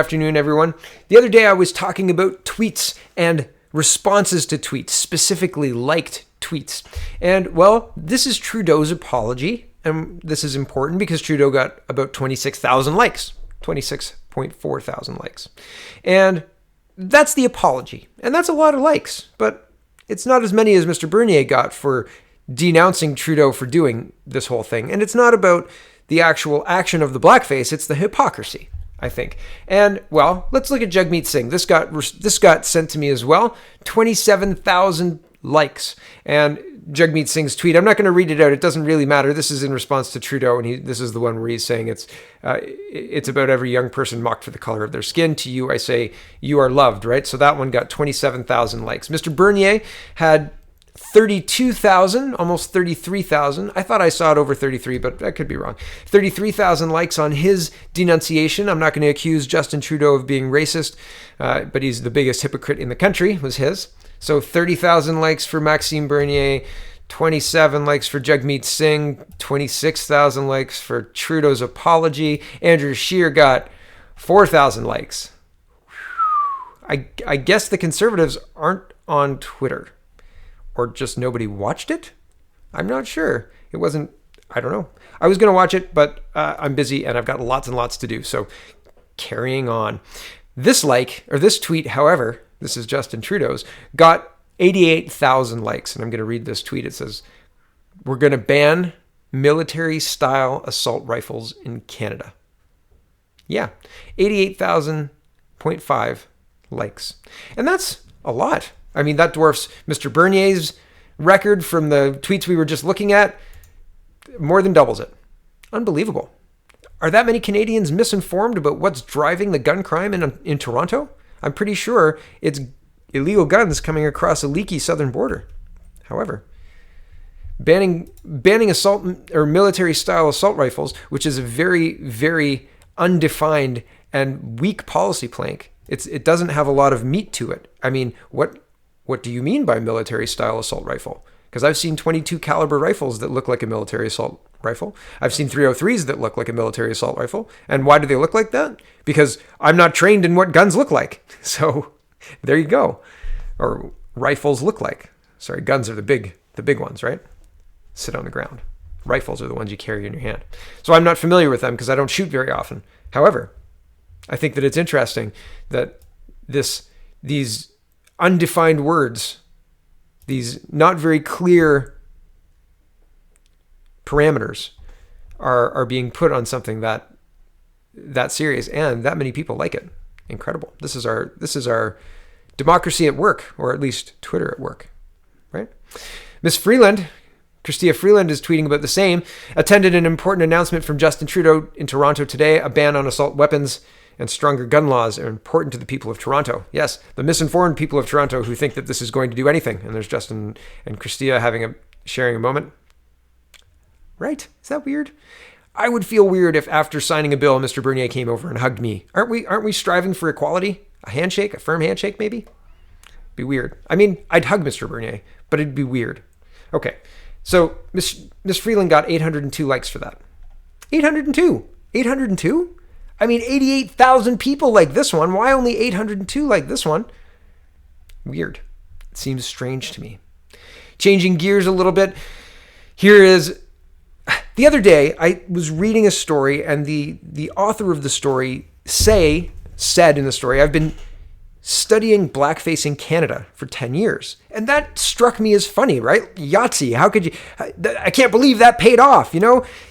Afternoon, everyone. The other day I was talking about tweets and responses to tweets, specifically liked tweets. And, well, this is Trudeau's apology. And this is important because Trudeau got about 26,000 likes, 26.4 thousand likes. And that's the apology. And that's a lot of likes, but it's not as many as Mr. Bernier got for denouncing Trudeau for doing this whole thing. And it's not about the actual action of the blackface, it's the hypocrisy, I think. And, well, let's look at Jagmeet Singh. This got sent to me as well. 27,000 likes. And Jagmeet Singh's tweet, I'm not going to read it out. It doesn't really matter. This is in response to Trudeau, and this is the one where he's saying it's about every young person mocked for the color of their skin. To you, I say, you are loved, right? So that one got 27,000 likes. Mr. Bernier had 32,000, almost 33,000. I thought I saw it over 33, but I could be wrong. 33,000 likes on his denunciation. I'm not going to accuse Justin Trudeau of being racist, but he's the biggest hypocrite in the country, was his. So 30,000 likes for Maxime Bernier, 27 likes for Jagmeet Singh, 26,000 likes for Trudeau's apology. Andrew Scheer got 4,000 likes. I guess the Conservatives aren't on Twitter. Or just nobody watched it? I'm not sure. It wasn't, I don't know. I was going to watch it, but I'm busy and I've got lots and lots to do. So carrying on. This tweet, however, this is Justin Trudeau's, got 88,000 likes. And I'm going to read this tweet. It says, we're going to ban military-style assault rifles in Canada. Yeah, 88,000.5 likes. And that's a lot. I mean, that dwarfs Mr. Bernier's record from the tweets we were just looking at. More than doubles it. Unbelievable. Are that many Canadians misinformed about what's driving the gun crime in Toronto? I'm pretty sure it's illegal guns coming across a leaky southern border. However, banning assault or military-style assault rifles, which is a very, very undefined and weak policy plank. It doesn't have a lot of meat to it. I mean, what do you mean by military-style assault rifle? Because I've seen 22 caliber rifles that look like a military assault rifle. I've seen 303s that look like a military assault rifle. And why do they look like that? Because I'm not trained in what guns look like. So there you go. Or rifles look like. Sorry, guns are the big ones, right? Sit on the ground. Rifles are the ones you carry in your hand. So I'm not familiar with them because I don't shoot very often. However, I think that it's interesting that these undefined words, these not very clear parameters are being put on something that serious, and that many people like it. Incredible. This is our democracy at work, or at least Twitter at work, right? Miss Freeland, Chrystia Freeland, is tweeting about the same. Attended an important announcement from Justin Trudeau in Toronto today. A ban on assault weapons and stronger gun laws are important to the people of Toronto. Yes, the misinformed people of Toronto who think that this is going to do anything. And there's Justin and Chrystia sharing a moment. Right? Is that weird? I would feel weird if after signing a bill, Mr. Bernier came over and hugged me. Aren't we striving for equality? A handshake, a firm handshake, maybe? Be weird. I mean, I'd hug Mr. Bernier, but it'd be weird. Okay, so Miss Freeland got 802 likes for that. 802? 802? I mean, 88,000 people like this one. Why only 802 like this one? Weird. It seems strange to me. Changing gears a little bit. Here is, the other day I was reading a story, and the author of the story said in the story, I've been studying blackface in Canada for 10 years. And that struck me as funny, right? Yahtzee, how could you, I can't believe that paid off,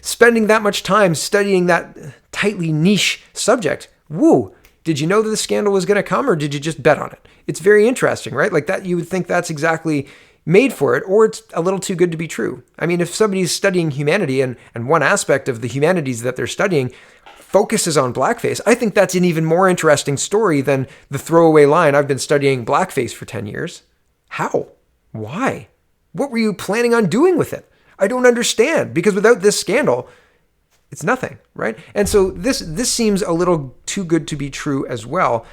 spending that much time studying that tightly niche subject. Woo, did you know that the scandal was going to come, or did you just bet on it? It's very interesting, right? Like that, you would think that's exactly made for it, or it's a little too good to be true. I mean, if somebody's studying humanity and one aspect of the humanities that they're studying focuses on blackface, I think that's an even more interesting story than the throwaway line, I've been studying blackface for 10 years. How? Why? What were you planning on doing with it? I don't understand, because without this scandal, it's nothing, right? And so this seems a little too good to be true as well.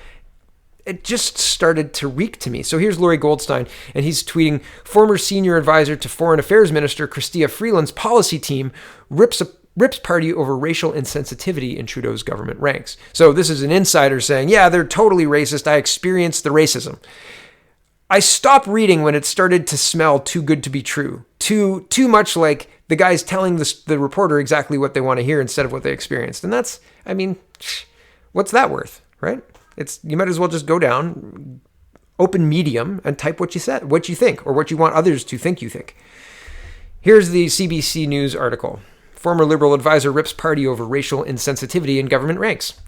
It just started to reek to me. So here's Laurie Goldstein, and he's tweeting, former senior advisor to Foreign Affairs Minister Chrystia Freeland's policy team rips rips party over racial insensitivity in Trudeau's government ranks. So this is an insider saying, yeah, they're totally racist. I experienced the racism. I stopped reading when it started to smell too good to be true. Too much like the guy's telling the reporter exactly what they want to hear instead of what they experienced. And that's, I mean, what's that worth, right? You might as well just go down, open Medium, and type what you said, what you think, or what you want others to think you think. Here's the CBC News article. Former Liberal advisor rips party over racial insensitivity in government ranks.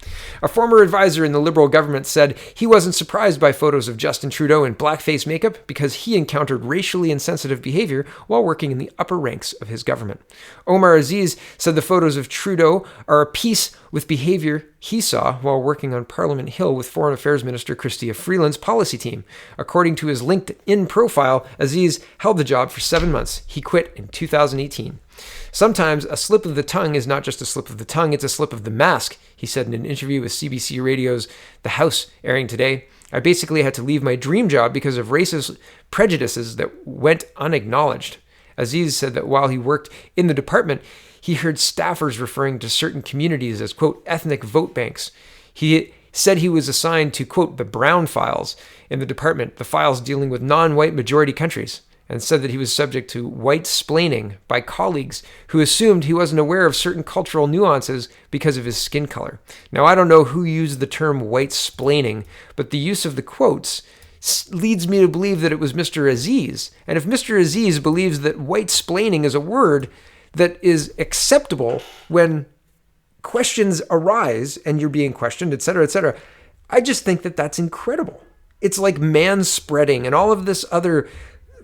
A former advisor in the Liberal government said he wasn't surprised by photos of Justin Trudeau in blackface makeup because he encountered racially insensitive behavior while working in the upper ranks of his government. Omar Aziz said the photos of Trudeau are a piece with behavior he saw while working on Parliament Hill with Foreign Affairs Minister Chrystia Freeland's policy team. According to his LinkedIn profile, Aziz held the job for 7 months. He quit in 2018. Sometimes a slip of the tongue is not just a slip of the tongue, it's a slip of the mask, he said in an interview with CBC Radio's The House, airing today. I basically had to leave my dream job because of racist prejudices that went unacknowledged. Aziz said that while he worked in the department, he heard staffers referring to certain communities as, quote, ethnic vote banks. He said he was assigned to, quote, the brown files in the department, the files dealing with non-white majority countries, and said that he was subject to white-splaining by colleagues who assumed he wasn't aware of certain cultural nuances because of his skin color. Now, I don't know who used the term white-splaining, but the use of the quotes leads me to believe that it was Mr. Aziz. And if Mr. Aziz believes that white-splaining is a word that is acceptable when questions arise and you're being questioned, etc., I just think that that's incredible. It's like manspreading and all of this other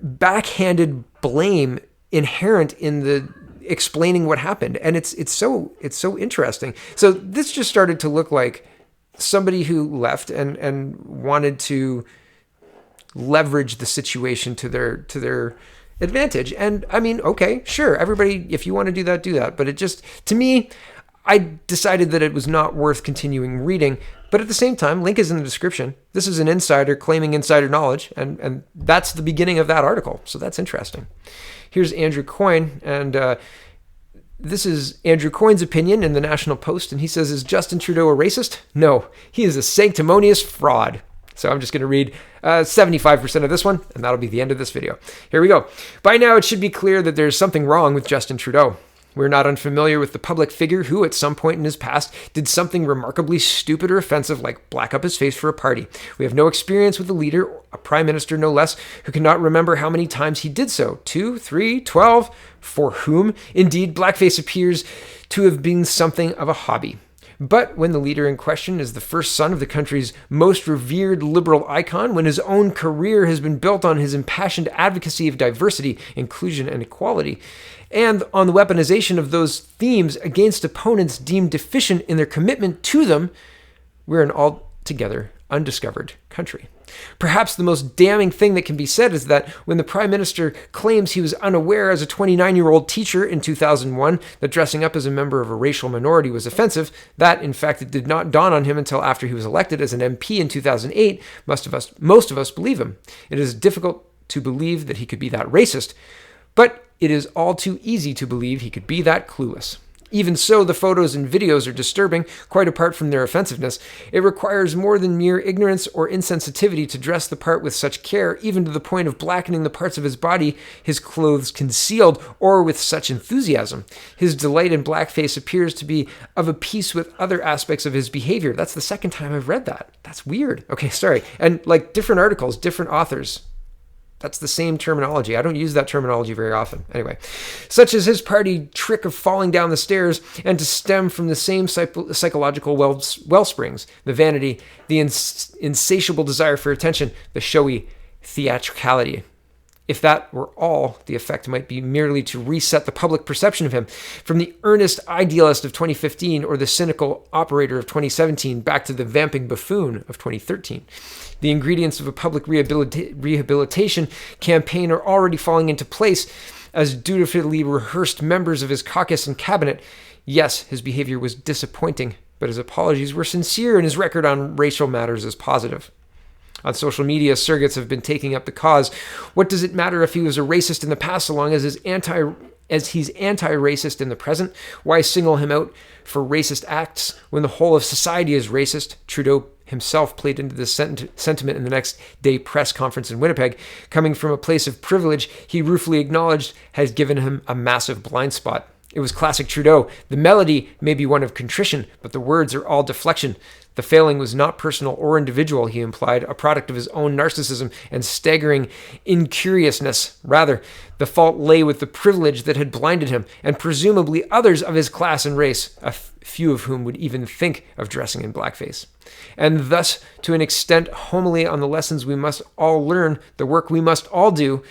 backhanded blame inherent in the explaining what happened. And it's so interesting. So this just started to look like somebody who left and wanted to leverage the situation to their advantage. And I mean, okay, sure, everybody, if you want to do that. But it just, to me, I decided that it was not worth continuing reading. But at the same time, link is in the description. This is an insider claiming insider knowledge, and that's the beginning of that article. So that's interesting. Here's Andrew Coyne, and this is Andrew Coyne's opinion in the National Post, and he says, is Justin Trudeau a racist? No, he is a sanctimonious fraud. So I'm just going to read 75% of this one, and that'll be the end of this video. Here we go. By now, it should be clear that there's something wrong with Justin Trudeau. We're not unfamiliar with the public figure who, at some point in his past, did something remarkably stupid or offensive like black up his face for a party. We have no experience with a leader, a prime minister no less, who cannot remember how many times he did so. 2, 3, 12, for whom, indeed, blackface appears to have been something of a hobby. But when the leader in question is the first son of the country's most revered liberal icon, when his own career has been built on his impassioned advocacy of diversity, inclusion, and equality, and on the weaponization of those themes against opponents deemed deficient in their commitment to them, we're an altogether undiscovered country. Perhaps the most damning thing that can be said is that when the Prime Minister claims he was unaware as a 29-year-old teacher in 2001 that dressing up as a member of a racial minority was offensive, that, in fact, it did not dawn on him until after he was elected as an MP in 2008, most of us believe him. It is difficult to believe that he could be that racist, but it is all too easy to believe he could be that clueless. Even so, the photos and videos are disturbing, quite apart from their offensiveness. It requires more than mere ignorance or insensitivity to dress the part with such care, even to the point of blackening the parts of his body his clothes concealed, or with such enthusiasm. His delight in blackface appears to be of a piece with other aspects of his behavior. That's the second time I've read that. That's weird. Okay, sorry. And like different articles, different authors. That's the same terminology. I don't use that terminology very often. Anyway, such as his party trick of falling down the stairs and to stem from the same psychological wellsprings, the vanity, the insatiable desire for attention, the showy theatricality. If that were all, the effect might be merely to reset the public perception of him from the earnest idealist of 2015 or the cynical operator of 2017 back to the vamping buffoon of 2013. The ingredients of a public rehabilitation campaign are already falling into place as dutifully rehearsed members of his caucus and cabinet. Yes, his behavior was disappointing, but his apologies were sincere and his record on racial matters is positive. On social media, surrogates have been taking up the cause. What does it matter if he was a racist in the past so long as his as he's anti-racist in the present? Why single him out for racist acts when the whole of society is racist? Trudeau himself played into this sentiment in the next day press conference in Winnipeg. Coming from a place of privilege, he ruefully acknowledged has given him a massive blind spot. It was classic Trudeau. The melody may be one of contrition, but the words are all deflection. The failing was not personal or individual, he implied, a product of his own narcissism and staggering incuriousness. Rather, the fault lay with the privilege that had blinded him, and presumably others of his class and race, a few of whom would even think of dressing in blackface. And thus, to an extent, homily on the lessons we must all learn, the work we must all do,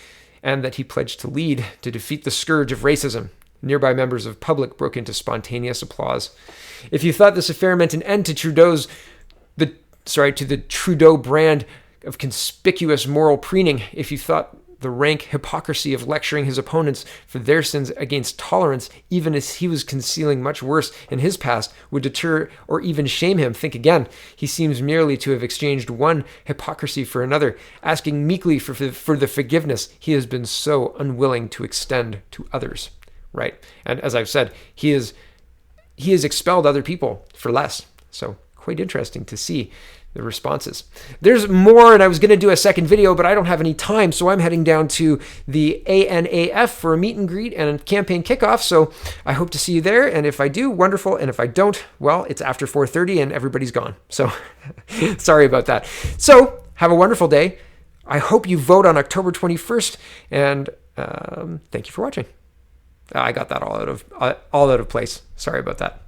and that he pledged to lead to defeat the scourge of racism. Nearby members of public broke into spontaneous applause. If you thought this affair meant an end to the Trudeau brand of conspicuous moral preening, if you thought the rank hypocrisy of lecturing his opponents for their sins against tolerance, even as he was concealing much worse in his past, would deter or even shame him, think again. He seems merely to have exchanged one hypocrisy for another, asking meekly for the forgiveness he has been so unwilling to extend to others. Right. And as I've said, he has expelled other people for less. So quite interesting to see the responses. There's more, and I was going to do a second video, but I don't have any time. So I'm heading down to the ANAF for a meet and greet and a campaign kickoff. So I hope to see you there. And if I do, wonderful. And if I don't, well, it's after 4:30 and everybody's gone. So sorry about that. So have a wonderful day. I hope you vote on October 21st. And thank you for watching. I got that all out of place. Sorry about that.